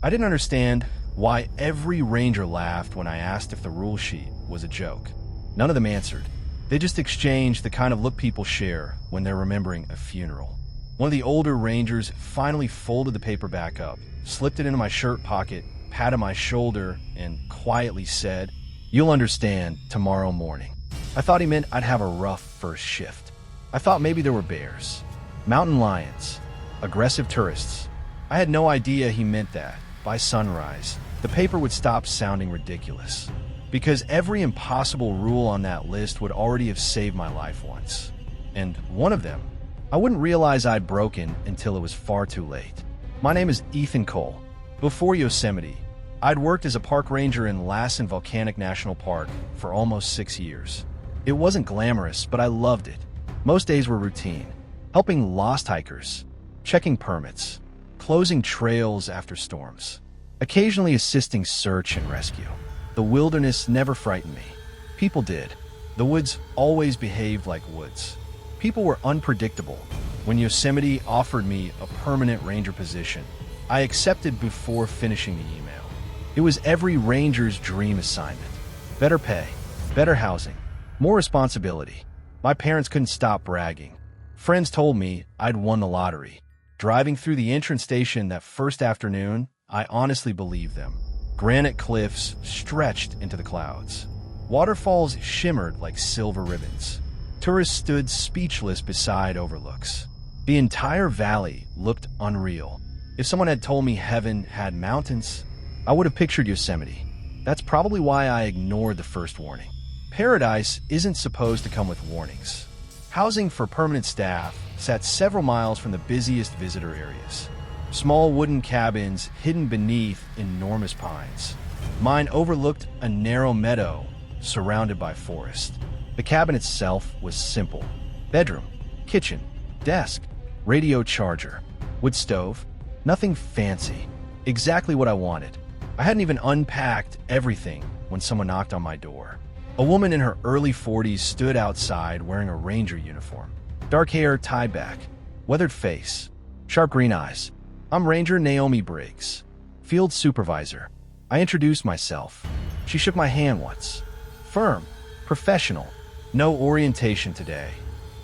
I didn't understand why every ranger laughed when I asked if the rule sheet was a joke. None of them answered. They just exchanged the kind of look people share when they're remembering a funeral. One of the older rangers finally folded the paper back up, slipped it into my shirt pocket, patted my shoulder, and quietly said, "You'll understand tomorrow morning." I thought he meant I'd have a rough first shift. I thought maybe there were bears, mountain lions, aggressive tourists. I had no idea he meant that, by sunrise, the paper would stop sounding ridiculous. Because every impossible rule on that list would already have saved my life once. And one of them, I wouldn't realize I'd broken until it was far too late. My name is Ethan Cole. Before Yosemite, I'd worked as a park ranger in Lassen Volcanic National Park for almost 6 years. It wasn't glamorous, but I loved it. Most days were routine, helping lost hikers, checking permits, closing trails after storms, occasionally assisting search and rescue. The wilderness never frightened me. People did. The woods always behaved like woods. People were unpredictable. When Yosemite offered me a permanent ranger position, I accepted before finishing the email. It was every ranger's dream assignment. Better pay, better housing, more responsibility. My parents couldn't stop bragging. Friends told me I'd won the lottery. Driving through the entrance station that first afternoon, I honestly believed them. Granite cliffs stretched into the clouds. Waterfalls shimmered like silver ribbons. Tourists stood speechless beside overlooks. The entire valley looked unreal. If someone had told me heaven had mountains, I would have pictured Yosemite. That's probably why I ignored the first warning. Paradise isn't supposed to come with warnings. Housing for permanent staff sat several miles from the busiest visitor areas. Small wooden cabins hidden beneath enormous pines. Mine overlooked a narrow meadow surrounded by forest. The cabin itself was simple. Bedroom, kitchen, desk, radio charger, wood stove. Nothing fancy. Exactly what I wanted. I hadn't even unpacked everything when someone knocked on my door. A woman in her early 40s stood outside wearing a ranger uniform. Dark hair tied back, weathered face, sharp green eyes. "I'm Ranger Naomi Briggs, field supervisor." I introduced myself. She shook my hand once. Firm, professional, no orientation today.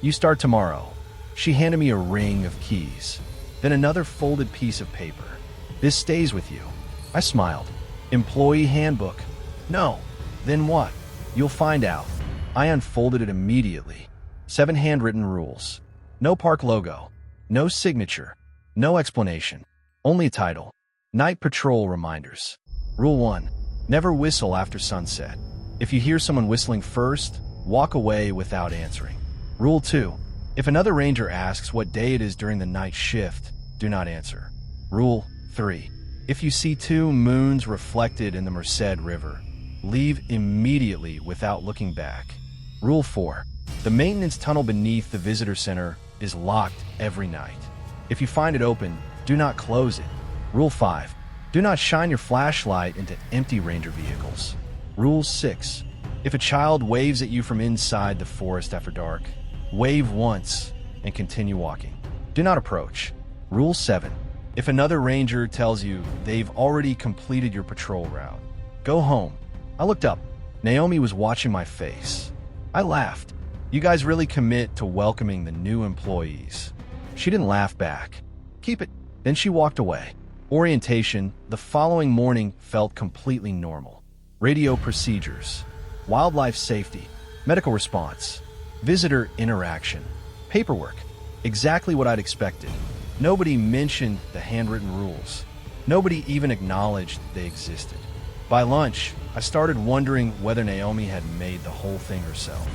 "You start tomorrow." She handed me a ring of keys, then another folded piece of paper. "This stays with you." I smiled. "Employee handbook." "No." "Then what?" "You'll find out." I unfolded it immediately. 7 handwritten rules. No park logo. No signature. No explanation. Only a title. Night patrol reminders. Rule 1. Never whistle after sunset. If you hear someone whistling first, walk away without answering. Rule 2. If another ranger asks what day it is during the night shift, do not answer. Rule 3. If you see 2 moons reflected in the Merced River, leave immediately without looking back. Rule 4. The maintenance tunnel beneath the visitor center is locked every night. If you find it open, do not close it. Rule 5. Do not shine your flashlight into empty ranger vehicles. Rule 6. If a child waves at you from inside the forest after dark, wave once and continue walking. Do not approach. Rule 7. If another ranger tells you they've already completed your patrol route, go home. I looked up. Naomi was watching my face. I laughed. "You guys really commit to welcoming the new employees." She didn't laugh back. "Keep it." Then she walked away. Orientation the following morning felt completely normal. Radio procedures, wildlife safety, medical response, visitor interaction, paperwork. Exactly what I'd expected. Nobody mentioned the handwritten rules. Nobody even acknowledged they existed. By lunch, I started wondering whether Naomi had made the whole thing herself.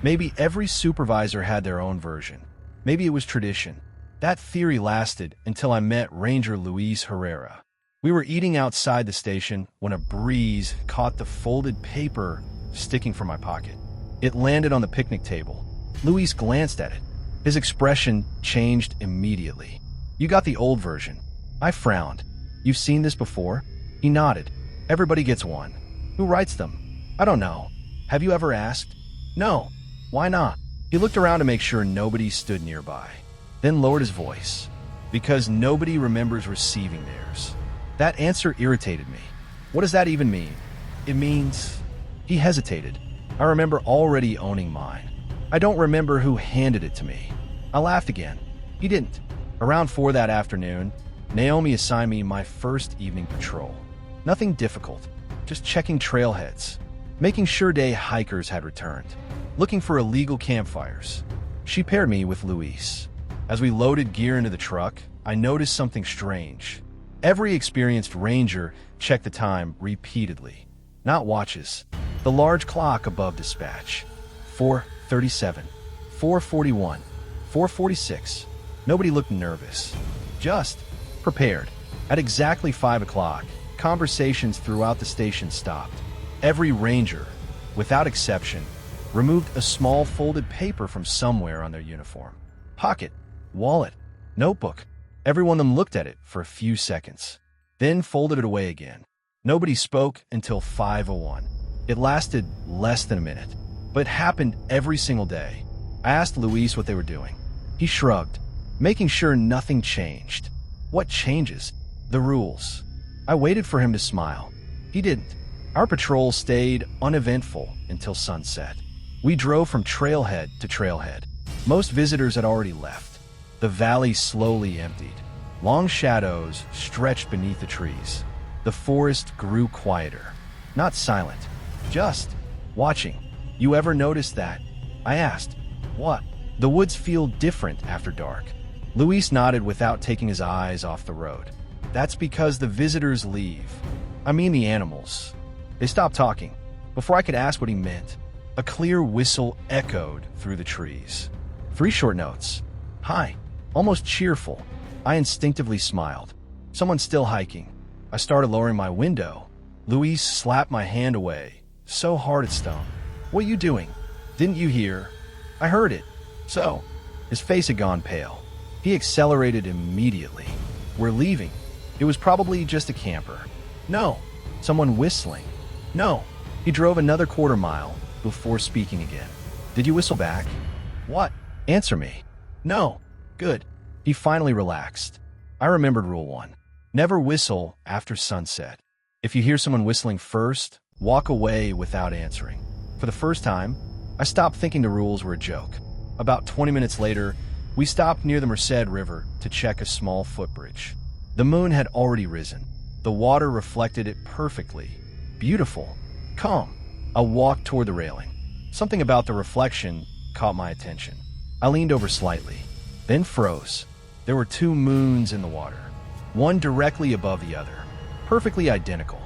Maybe every supervisor had their own version. Maybe it was tradition. That theory lasted until I met Ranger Luis Herrera. We were eating outside the station when a breeze caught the folded paper sticking from my pocket. It landed on the picnic table. Luis glanced at it. His expression changed immediately. "You got the old version." I frowned. "You've seen this before?" He nodded. "Everybody gets one." "Who writes them?" "I don't know." "Have you ever asked?" "No." "Why not?" He looked around to make sure nobody stood nearby, then lowered his voice. "Because nobody remembers receiving theirs. That answer irritated me. What does that even mean? It means... He hesitated. I remember already owning mine. I don't remember who handed it to me. I laughed again. He didn't. Around 4 that afternoon, Naomi assigned me my first evening patrol. Nothing difficult, just checking trailheads, making sure day hikers had returned, looking for illegal campfires. She paired me with Luis. As we loaded gear into the truck, I noticed something strange. Every experienced ranger checked the time repeatedly. Not watches. The large clock above dispatch. 4:37, 4:41, 4:46. Nobody looked nervous. Just prepared. At exactly 5 o'clock, conversations throughout the station stopped. Every ranger, without exception, removed a small folded paper from somewhere on their uniform. Pocket, wallet, notebook. Every one of them looked at it for a few seconds, then folded it away again. Nobody spoke until 5:01. It lasted less than a minute, but it happened every single day. I asked Luis what they were doing. He shrugged, making sure nothing changed. What changes? The rules. I waited for him to smile. He didn't. Our patrol stayed uneventful until sunset. We drove from trailhead to trailhead. Most visitors had already left. The valley slowly emptied. Long shadows stretched beneath the trees. The forest grew quieter. Not silent, just watching. You ever notice that? I asked. What? The woods feel different after dark. Luis nodded without taking his eyes off the road. That's because the visitors leave. I mean the animals. They stopped talking. Before I could ask what he meant, a clear whistle echoed through the trees. 3 short notes. Hi. Almost cheerful. I instinctively smiled. Someone's still hiking. I started lowering my window. Luis slapped my hand away, so hard it stung. What are you doing? Didn't you hear? I heard it. So, his face had gone pale. He accelerated immediately. We're leaving. It was probably just a camper. No. Someone whistling. No. He drove another quarter mile before speaking again. Did you whistle back? What? Answer me. No. Good. He finally relaxed. I remembered Rule 1. Never whistle after sunset. If you hear someone whistling first, walk away without answering. For the first time, I stopped thinking the rules were a joke. About 20 minutes later, we stopped near the Merced River to check a small footbridge. The moon had already risen. The water reflected it perfectly. Beautiful. Calm. I walked toward the railing. Something about the reflection caught my attention. I leaned over slightly, then froze. There were 2 moons in the water, one directly above the other, perfectly identical.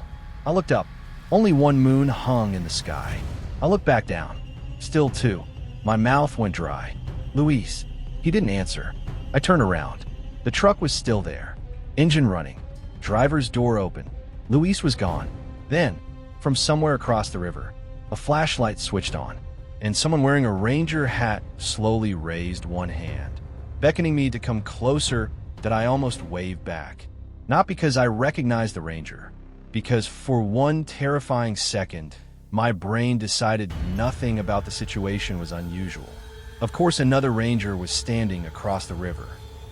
I looked up. Only one moon hung in the sky. I looked back down. Still 2. My mouth went dry. Luis. He didn't answer. I turned around. The truck was still there. Engine running. Driver's door open. Luis was gone. Then, from somewhere across the river, a flashlight switched on, and someone wearing a ranger hat slowly raised one hand, beckoning me to come closer. That I almost waved back. Not because I recognized the ranger, because for one terrifying second, my brain decided nothing about the situation was unusual. Of course, another ranger was standing across the river.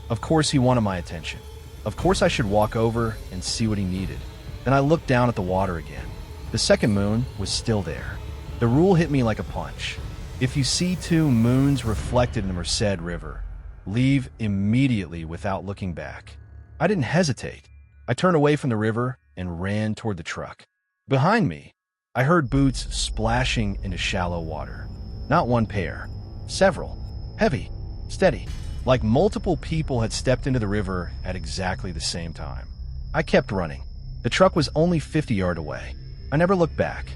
Of course, he wanted my attention. Of course, I should walk over and see what he needed. Then I looked down at the water again. The second moon was still there. The rule hit me like a punch. If you see 2 moons reflected in the Merced River, leave immediately without looking back. I didn't hesitate. I turned away from the river and ran toward the truck. Behind me, I heard boots splashing into shallow water. Not one pair. Several. Heavy. Steady. Like multiple people had stepped into the river at exactly the same time. I kept running. The truck was only 50 yards away. I never looked back.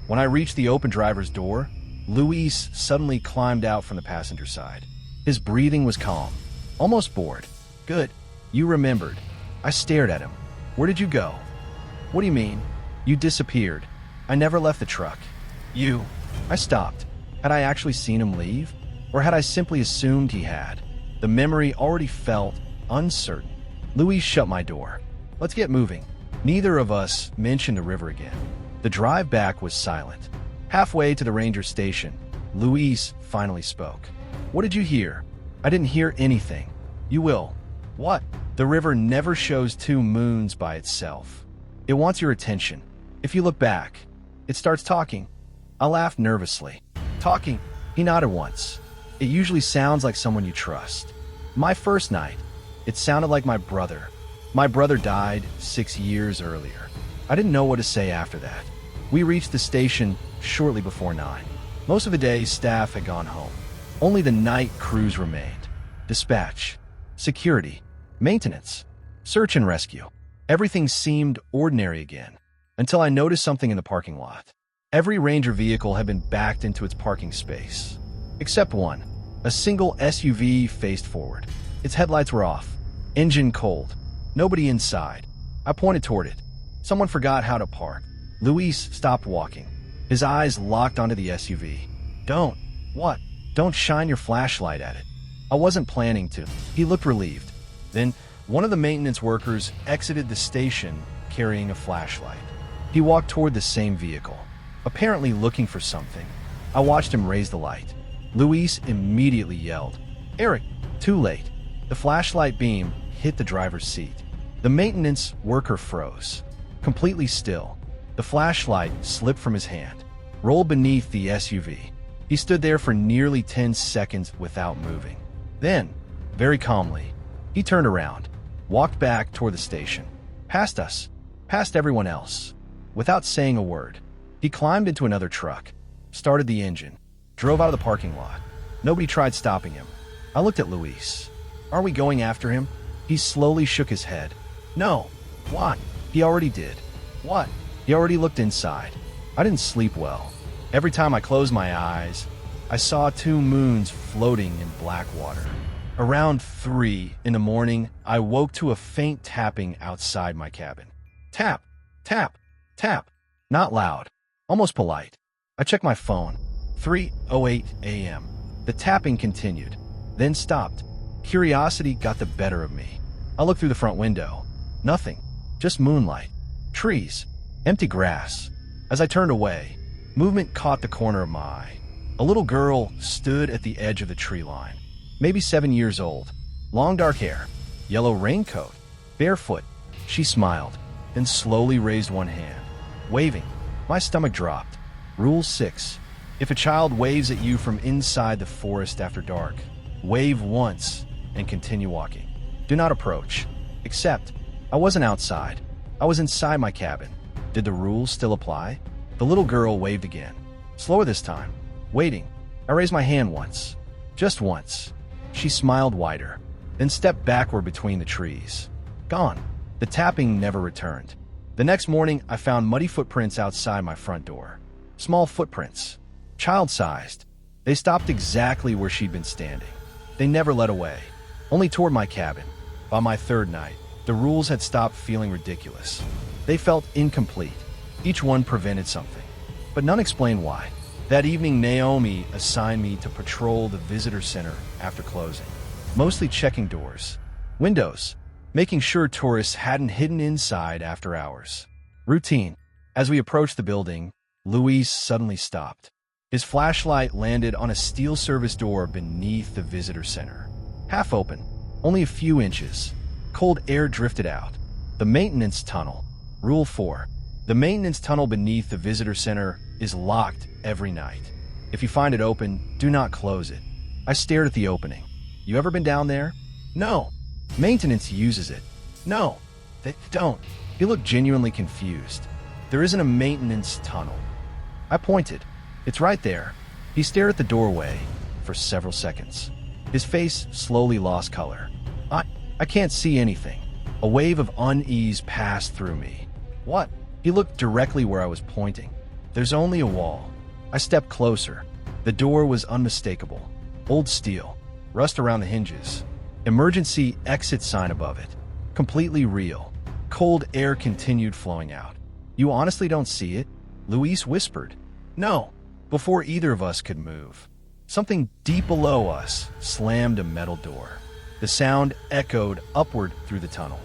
When I reached the open driver's door, Luis suddenly climbed out from the passenger side. His breathing was calm, almost bored. Good. You remembered. I stared at him. Where did you go? What do you mean? You disappeared. I never left the truck. You. I stopped. Had I actually seen him leave? Or had I simply assumed he had? The memory already felt uncertain. Luis shut my door. Let's get moving. Neither of us mentioned the river again. The drive back was silent. Halfway to the ranger station, Luis finally spoke. What did you hear? I didn't hear anything. You will. What? The river never shows 2 moons by itself. It wants your attention. If you look back, it starts talking. I laughed nervously. Talking? He nodded once. It usually sounds like someone you trust. My first night, it sounded like my brother. My brother died 6 years earlier. I didn't know what to say after that. We reached the station shortly before 9. Most of the day, staff had gone home. Only the night crews remained. Dispatch, security, maintenance, search and rescue. Everything seemed ordinary again, until I noticed something in the parking lot. Every ranger vehicle had been backed into its parking space, except one. A single SUV faced forward. Its headlights were off, engine cold, nobody inside. I pointed toward it. Someone forgot how to park. Luis stopped walking. His eyes locked onto the SUV. Don't. What? Don't shine your flashlight at it. I wasn't planning to. He looked relieved. Then, one of the maintenance workers exited the station carrying a flashlight. He walked toward the same vehicle, apparently looking for something. I watched him raise the light. Luis immediately yelled, "Eric, too late." The flashlight beam hit the driver's seat. The maintenance worker froze, completely still. The flashlight slipped from his hand, rolled beneath the SUV. He stood there for nearly 10 seconds without moving. Then, very calmly, he turned around, walked back toward the station, past us, past everyone else. Without saying a word, he climbed into another truck, started the engine, drove out of the parking lot. Nobody tried stopping him. I looked at Luis. Are we going after him? He slowly shook his head. No. Why? He already did. What? He already looked inside. I didn't sleep well. Every time I closed my eyes, I saw 2 moons floating in black water. Around 3 in the morning, I woke to a faint tapping outside my cabin. Tap, tap, tap. Not loud, almost polite. I checked my phone. 3:08 a.m. The tapping continued, then stopped. Curiosity got the better of me. I looked through the front window. Nothing, just moonlight, trees, empty grass. As I turned away, movement caught the corner of my eye. A little girl stood at the edge of the tree line, maybe 7 years old, long dark hair, yellow raincoat, barefoot. She smiled, then slowly raised one hand, waving. My stomach dropped. Rule 6. If a child waves at you from inside the forest after dark, wave once and continue walking. Do not approach. Except, I wasn't outside. I was inside my cabin. Did the rules still apply? The little girl waved again, slower this time, waiting. I raised my hand once, just once. She smiled wider, then stepped backward between the trees. Gone. The tapping never returned. The next morning, I found muddy footprints outside my front door. Small footprints, child-sized. They stopped exactly where she'd been standing. They never led away, only toward my cabin. By my 3rd night, the rules had stopped feeling ridiculous. They felt incomplete. Each one prevented something, but none explained why. That evening, Naomi assigned me to patrol the visitor center after closing, mostly checking doors, windows, making sure tourists hadn't hidden inside after hours. Routine. As we approached the building, Luis suddenly stopped. His flashlight landed on a steel service door beneath the visitor center. Half open, only a few inches. Cold air drifted out. The maintenance tunnel. Rule 4. The maintenance tunnel beneath the visitor center is locked every night. If you find it open, do not close it. I stared at the opening. You ever been down there? No. Maintenance uses it. No, they don't. He looked genuinely confused. There isn't a maintenance tunnel. I pointed. It's right there. He stared at the doorway for several seconds. His face slowly lost color. I can't see anything. A wave of unease passed through me. What? He looked directly where I was pointing. There's only a wall. I stepped closer. The door was unmistakable. Old steel, rust around the hinges. Emergency exit sign above it. Completely real. Cold air continued flowing out. You honestly don't see it? Luis whispered. No. Before either of us could move, something deep below us slammed a metal door. The sound echoed upward through the tunnel.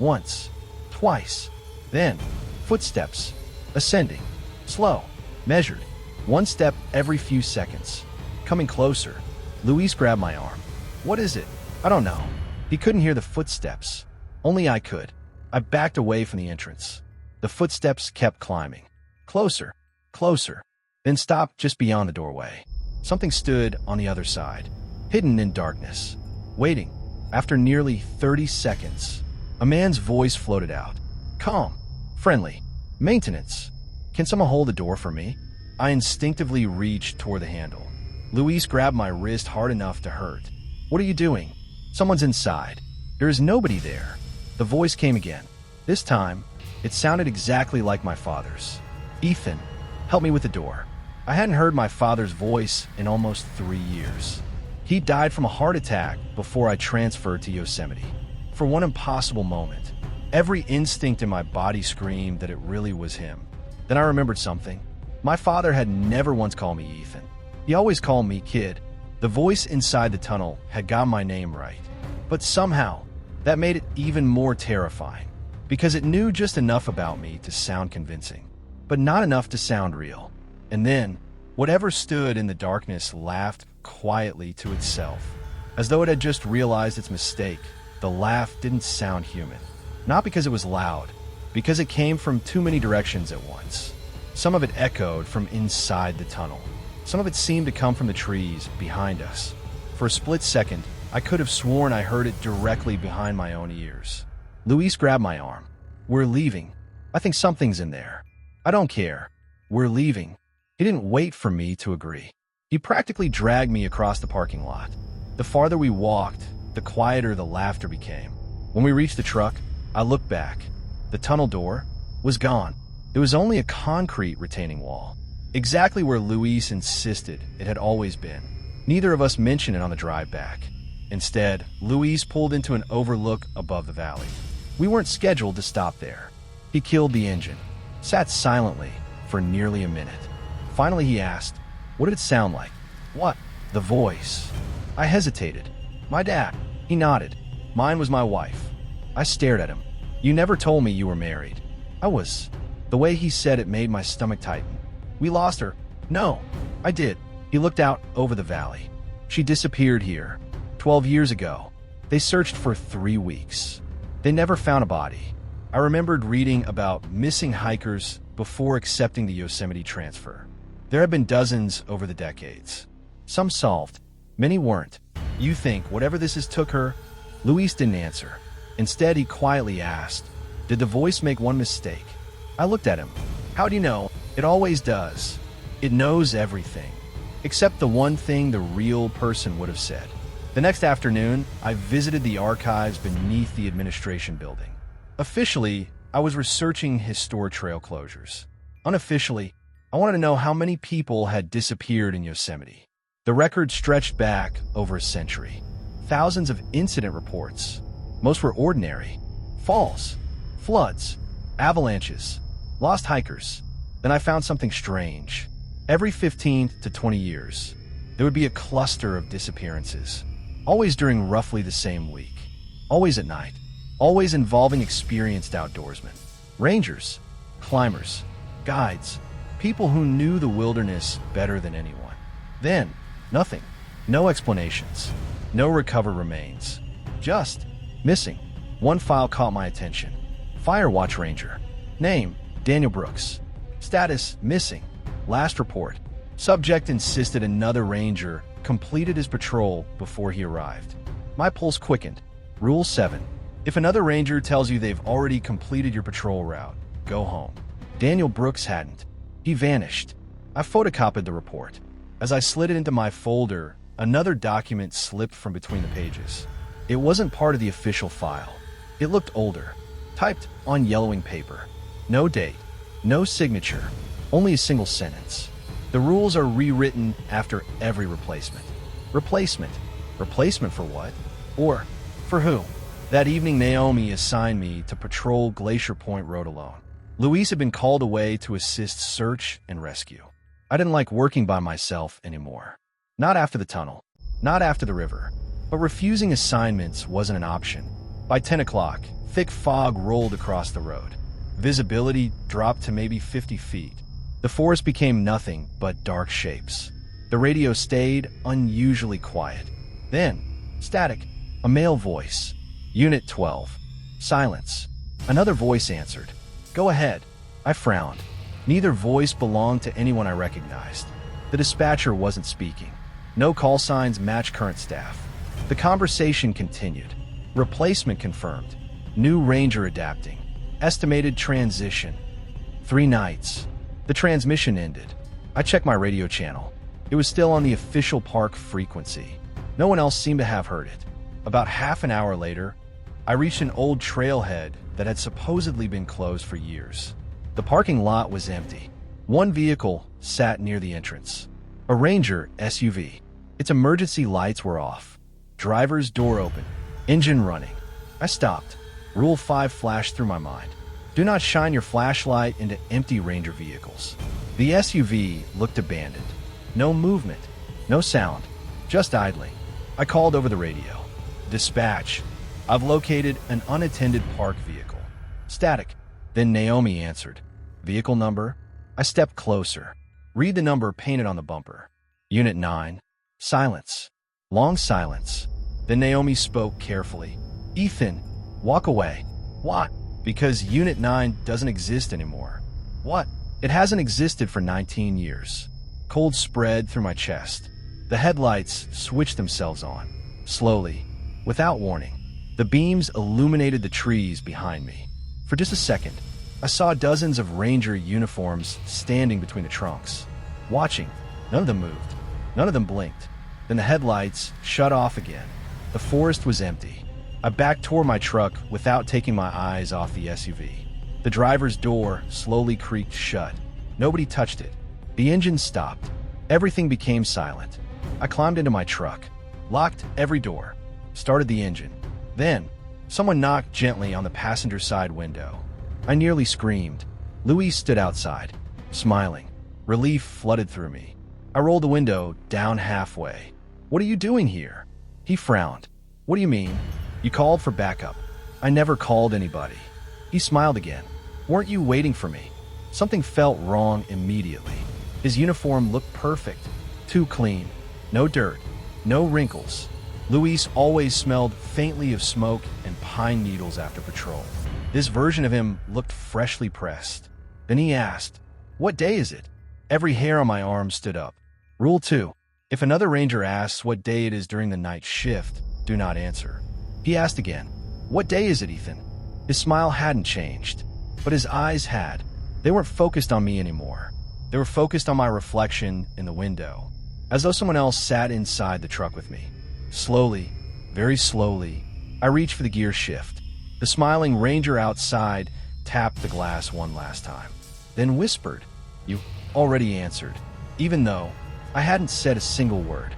Once, twice, then footsteps, ascending, slow, measured, one step every few seconds. Coming closer, Luis grabbed my arm. What is it? I don't know. He couldn't hear the footsteps. Only I could. I backed away from the entrance. The footsteps kept climbing. Closer, closer, then stopped just beyond the doorway. Something stood on the other side, hidden in darkness, waiting. After nearly 30 seconds, a man's voice floated out. Calm, friendly, maintenance. Can someone hold the door for me? I instinctively reached toward the handle. Luis grabbed my wrist hard enough to hurt. What are you doing? Someone's inside. There is nobody there. The voice came again. This time, it sounded exactly like my father's. Ethan, help me with the door. I hadn't heard my father's voice in almost 3 years. He died from a heart attack before I transferred to Yosemite. For one impossible moment, every instinct in my body screamed that it really was him. Then I remembered something. My father had never once called me Ethan. He always called me Kid. The voice inside the tunnel had got my name right. But somehow, that made it even more terrifying, because it knew just enough about me to sound convincing, but not enough to sound real. And then, whatever stood in the darkness laughed quietly to itself, as though it had just realized its mistake. The laugh didn't sound human. Not because it was loud, because it came from too many directions at once. Some of it echoed from inside the tunnel. Some of it seemed to come from the trees behind us. For a split second, I could have sworn I heard it directly behind my own ears. Luis grabbed my arm. We're leaving. I think something's in there. I don't care. We're leaving. He didn't wait for me to agree. He practically dragged me across the parking lot. The farther we walked, the quieter the laughter became. When we reached the truck, I looked back. The tunnel door was gone. There was only a concrete retaining wall, exactly where Luis insisted it had always been. Neither of us mentioned it on the drive back. Instead, Luis pulled into an overlook above the valley. We weren't scheduled to stop there. He killed the engine, sat silently for nearly a minute. Finally, he asked, "What did it sound like?" "What?" "The voice." I hesitated. "My dad." He nodded. "Mine was my wife." I stared at him. "You never told me you were married." I was. The way he said it made my stomach tighten. "We lost her." "No, I did." He looked out over the valley. "She disappeared here 12 years ago. They searched for 3 weeks. They never found a body." I remembered reading about missing hikers before accepting the Yosemite transfer. There had been dozens over the decades. Some solved, many weren't. "You think whatever this is took her?" Luis didn't answer. Instead, he quietly asked, "Did the voice make one mistake?" I looked at him. "How do you know?" "It always does. It knows everything, except the one thing the real person would have said." The next afternoon, I visited the archives beneath the administration building. Officially, I was researching historic trail closures. Unofficially, I wanted to know how many people had disappeared in Yosemite. The record stretched back over a century. Thousands of incident reports. Most were ordinary. Falls, floods, avalanches, lost hikers. Then I found something strange. Every 15 to 20 years, there would be a cluster of disappearances, always during roughly the same week, always at night, always involving experienced outdoorsmen, rangers, climbers, guides, people who knew the wilderness better than anyone. Then, nothing. No explanations. No recovered remains. Just missing. One file caught my attention. Firewatch Ranger. Name, Daniel Brooks. Status, missing. Last report. Subject insisted another ranger completed his patrol before he arrived. My pulse quickened. Rule 7. If another ranger tells you they've already completed your patrol route, go home. Daniel Brooks hadn't. He vanished. I photocopied the report. As I slid it into my folder, another document slipped from between the pages. It wasn't part of the official file. It looked older, typed on yellowing paper. No date, no signature, only a single sentence. The rules are rewritten after every replacement. Replacement? Replacement for what? Or for who? That evening, Naomi assigned me to patrol Glacier Point Road alone. Luis had been called away to assist search and rescue. I didn't like working by myself anymore. Not after the tunnel, not after the river. But refusing assignments wasn't an option. By 10 o'clock, thick fog rolled across the road. Visibility dropped to maybe 50 feet. The forest became nothing but dark shapes. The radio stayed unusually quiet. Then, static, a male voice. Unit 12. Silence. Another voice answered. Go ahead. I frowned. Neither voice belonged to anyone I recognized. The dispatcher wasn't speaking. No call signs matched current staff. The conversation continued. Replacement confirmed. New ranger adapting. Estimated transition. 3 nights. The transmission ended. I checked my radio channel. It was still on the official park frequency. No one else seemed to have heard it. About half an hour later, I reached an old trailhead that had supposedly been closed for years. The parking lot was empty. One vehicle sat near the entrance. A Ranger SUV. Its emergency lights were off. Driver's door open. Engine running. I stopped. Rule 5 flashed through my mind. Do not shine your flashlight into empty Ranger vehicles. The SUV looked abandoned. No movement. No sound. Just idling. I called over the radio. Dispatch. I've located an unattended park vehicle. Static. Then Naomi answered. Vehicle number? I stepped closer. Read the number painted on the bumper. Unit 9. Silence. Long silence. Then Naomi spoke carefully. Ethan, walk away. What? Because Unit 9 doesn't exist anymore. What? It hasn't existed for 19 years. Cold spread through my chest. The headlights switched themselves on. Slowly, without warning. The beams illuminated the trees behind me. For just a second, I saw dozens of ranger uniforms standing between the trunks. Watching. None of them moved. None of them blinked. Then the headlights shut off again. The forest was empty. I backed toward my truck without taking my eyes off the SUV. The driver's door slowly creaked shut. Nobody touched it. The engine stopped. Everything became silent. I climbed into my truck, locked every door, started the engine. Then, someone knocked gently on the passenger side window. I nearly screamed. Louis stood outside, smiling. Relief flooded through me. I rolled the window down halfway. What are you doing here? He frowned. What do you mean? You called for backup. I never called anybody. He smiled again. Weren't you waiting for me? Something felt wrong immediately. His uniform looked perfect. Too clean. No dirt. No wrinkles. Luis always smelled faintly of smoke and pine needles after patrol. This version of him looked freshly pressed. Then he asked, "What day is it?" Every hair on my arm stood up. Rule 2. If another ranger asks what day it is during the night shift, do not answer. He asked again, "What day is it, Ethan?" His smile hadn't changed, but his eyes had. They weren't focused on me anymore. They were focused on my reflection in the window, as though someone else sat inside the truck with me. Slowly, very slowly, I reached for the gear shift. The smiling ranger outside tapped the glass one last time, then whispered, "You already answered," even though I hadn't said a single word.